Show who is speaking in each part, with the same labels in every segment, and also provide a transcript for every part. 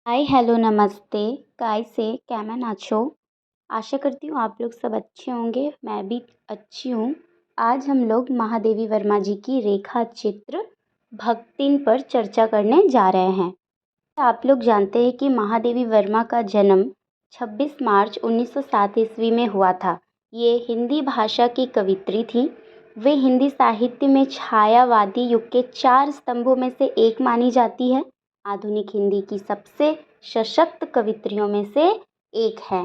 Speaker 1: Hi hello नमस्ते। कैसे caiman आछो? आशा करती हूँ आप लोग सब अच्छे होंगे, मैं भी अच्छी हूँ। आज हम लोग महादेवी वर्मा जी की रेखा चित्र भक्तिन पर चर्चा करने जा रहे हैं। आप लोग जानते हैं कि महादेवी वर्मा का जन्म 26 मार्च 1907 ईस्वी में हुआ था। ये हिंदी भाषा की कवित्री थी। वे हिंदी साहित्य में छायावादी युग के 4 स्तंभों में से एक मानी जाती है। आधुनिक हिंदी की सबसे सशक्त कवित्रियों में से एक है।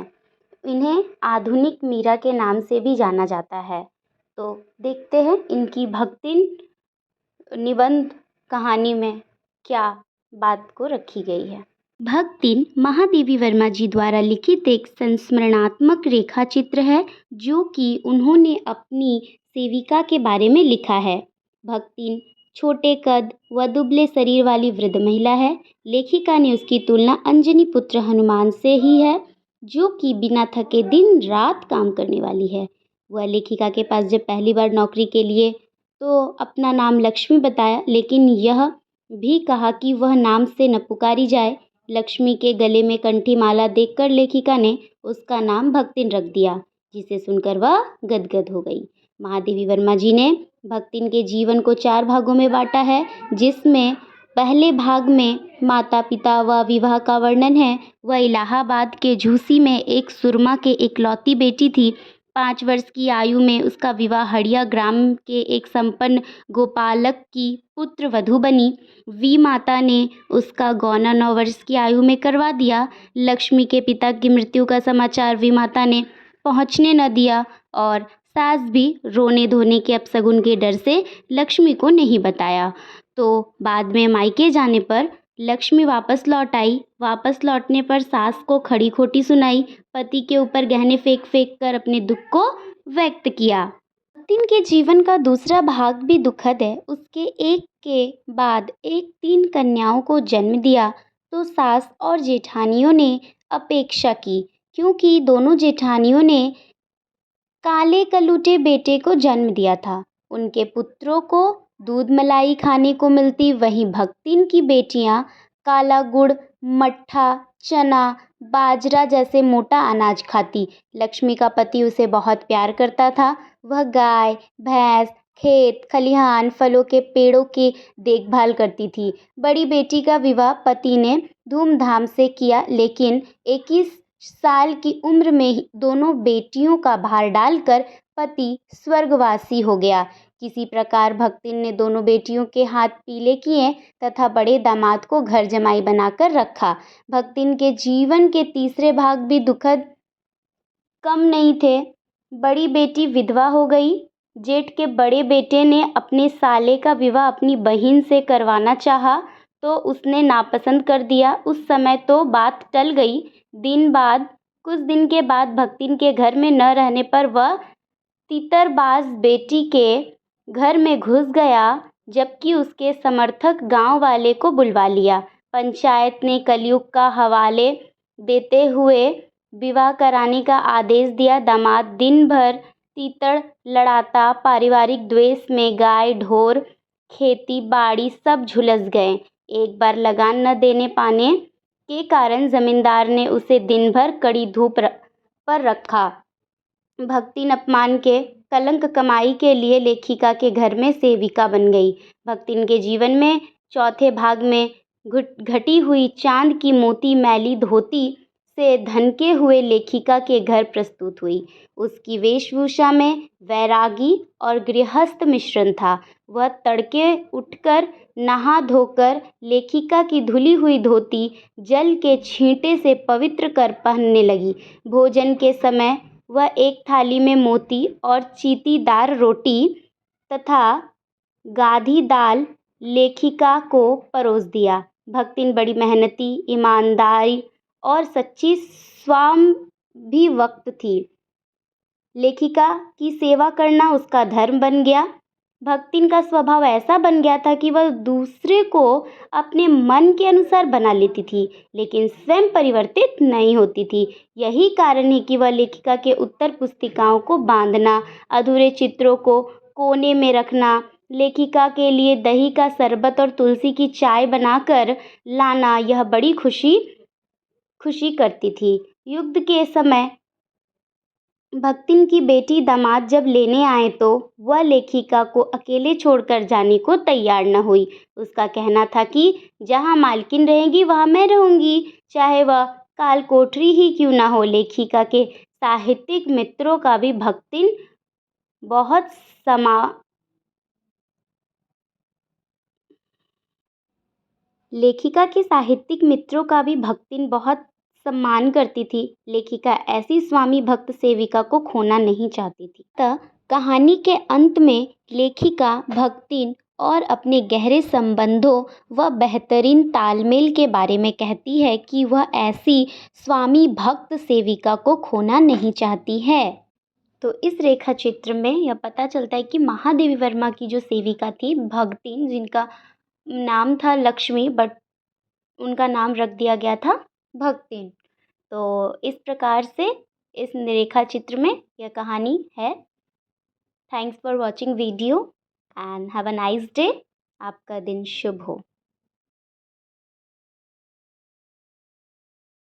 Speaker 1: इन्हें आधुनिक मीरा के नाम से भी जाना जाता है। तो देखते हैं इनकी भक्तिन निबंध कहानी में क्या बात को रखी गई है। भक्तिन महादेवी वर्मा जी द्वारा लिखित एक संस्मरणात्मक रेखा चित्र है जो कि उन्होंने अपनी सेविका के बारे में लिखा है। भक्तिन छोटे कद व दुबले शरीर वाली वृद्ध महिला है। लेखिका ने उसकी तुलना अंजनी पुत्र हनुमान से ही है, जो कि बिना थके दिन रात काम करने वाली है। वह लेखिका के पास जब पहली बार नौकरी के लिए तो अपना नाम लक्ष्मी बताया, लेकिन यह भी कहा कि वह नाम से न पुकारी जाए। लक्ष्मी के गले में कंठी माला देखकर लेखिका ने उसका नाम भक्तिन रख दिया, जिसे सुनकर वह गदगद हो गई। महादेवी वर्मा जी ने भक्तिन के जीवन को 4 भागों में बांटा है, जिसमें पहले भाग में माता पिता व विवाह का वर्णन है। वह इलाहाबाद के झूसी में एक सुरमा के इकलौती बेटी थी। 5 वर्ष की आयु में उसका विवाह हड़िया ग्राम के एक संपन्न गोपालक की पुत्र वधू बनी। वी माता ने उसका गौना 9 वर्ष की आयु में करवा दिया। लक्ष्मी के पिता की मृत्यु का समाचार वी माता ने पहुंचने न दिया और सास भी रोने धोने के अपशगुन के डर से लक्ष्मी को नहीं बताया। तो बाद में मायके जाने पर लक्ष्मी वापस लौट आई। वापस लौटने पर सास को खड़ी खोटी सुनाई। पति के ऊपर गहने फेंक फेंक कर अपने दुख को व्यक्त किया। भक्तिन के जीवन का दूसरा भाग भी दुखद है। उसके एक के बाद एक 3 कन्याओं को जन्म दिया तो सास और जेठानियों ने अपेक्षा की, क्योंकि दोनों जेठानियों ने काले कलूटे बेटे को जन्म दिया था। उनके पुत्रों को दूध मलाई खाने को मिलती, वहीं भक्तिन की बेटियां काला गुड़, मट्ठा, चना, बाजरा जैसे मोटा अनाज खाती। लक्ष्मी का पति उसे बहुत प्यार करता था। वह गाय, भैंस, खेत, खलिहान, फलों के पेड़ों की देखभाल करती थी। बड़ी बेटी का विवाह पति ने धूमधाम से किया, लेकिन 21 साल की उम्र में ही दोनों बेटियों का भार डालकर पति स्वर्गवासी हो गया। किसी प्रकार भक्तिन ने दोनों बेटियों के हाथ पीले किए तथा बड़े दामाद को घर जमाई बनाकर रखा। भक्तिन के जीवन के तीसरे भाग भी दुखद कम नहीं थे। बड़ी बेटी विधवा हो गई। जेठ के बड़े बेटे ने अपने साले का विवाह अपनी बहन से करवाना चाहा तो उसने नापसंद कर दिया। उस समय तो बात टल गई। कुछ दिन के बाद भक्तिन के घर में न रहने पर वह तीतरबाज बेटी के घर में घुस गया, जबकि उसके समर्थक गांव वाले को बुलवा लिया। पंचायत ने कलयुग का हवाले देते हुए विवाह कराने का आदेश दिया। दामाद दिन भर तीतर लड़ाता। पारिवारिक द्वेष में गाय ढोर, खेती बाड़ी सब झुलस गए। एक बार लगान न देने पाने के कारण जमींदार ने उसे दिन भर कड़ी धूप पर रखा। भक्तिन अपमान के कलंक कमाई के लिए लेखिका के घर में सेविका बन गई। भक्तिन के जीवन में चौथे भाग में घटी हुई चांद की मोती मैली धोती से धनके हुए लेखिका के घर प्रस्तुत हुई। उसकी वेशभूषा में वैरागी और गृहस्थ मिश्रण था। वह तड़के उठकर नहा धोकर लेखिका की धुली हुई धोती जल के छींटे से पवित्र कर पहनने लगी। भोजन के समय वह एक थाली में मोती और चीटीदार रोटी तथा गाधी दाल लेखिका को परोस दिया। भक्तिन बड़ी मेहनती, ईमानदारी और सच्ची स्वाभिवक्त थी। लेखिका की सेवा करना उसका धर्म बन गया। भक्तिन का स्वभाव ऐसा बन गया था कि वह दूसरे को अपने मन के अनुसार बना लेती थी, लेकिन स्वयं परिवर्तित नहीं होती थी। यही कारण है कि वह लेखिका के उत्तर पुस्तिकाओं को बांधना, अधूरे चित्रों को कोने में रखना, लेखिका के लिए दही का शरबत और तुलसी की चाय बनाकर लाना, यह बड़ी खुशी खुशी करती थी। युद्ध के समय भक्तिन की बेटी दामाद जब लेने आए तो वह लेखिका को अकेले छोड़कर जाने को तैयार न हुई। उसका कहना था कि जहाँ मालकिन रहेंगी वहाँ मैं रहूँगी, चाहे वह काल कोठरी ही क्यों ना हो। बहुत समा लेखिका के साहित्यिक मित्रों का भी भक्तिन बहुत सम्मान करती थी। लेखिका ऐसी स्वामी भक्त सेविका को खोना नहीं चाहती थी। अतः कहानी के अंत में लेखिका भक्तिन और अपने गहरे संबंधों व बेहतरीन तालमेल के बारे में कहती है कि वह ऐसी स्वामी भक्त सेविका को खोना नहीं चाहती है। तो इस रेखा चित्र में यह पता चलता है कि महादेवी वर्मा की जो सेविका थी भक्तिन, जिनका नाम था लक्ष्मी, बट उनका नाम रख दिया गया था भक्तिन। तो इस प्रकार से इस रेखा चित्र में यह कहानी है। Thanks for watching video and have a nice day. आपका दिन शुभ हो।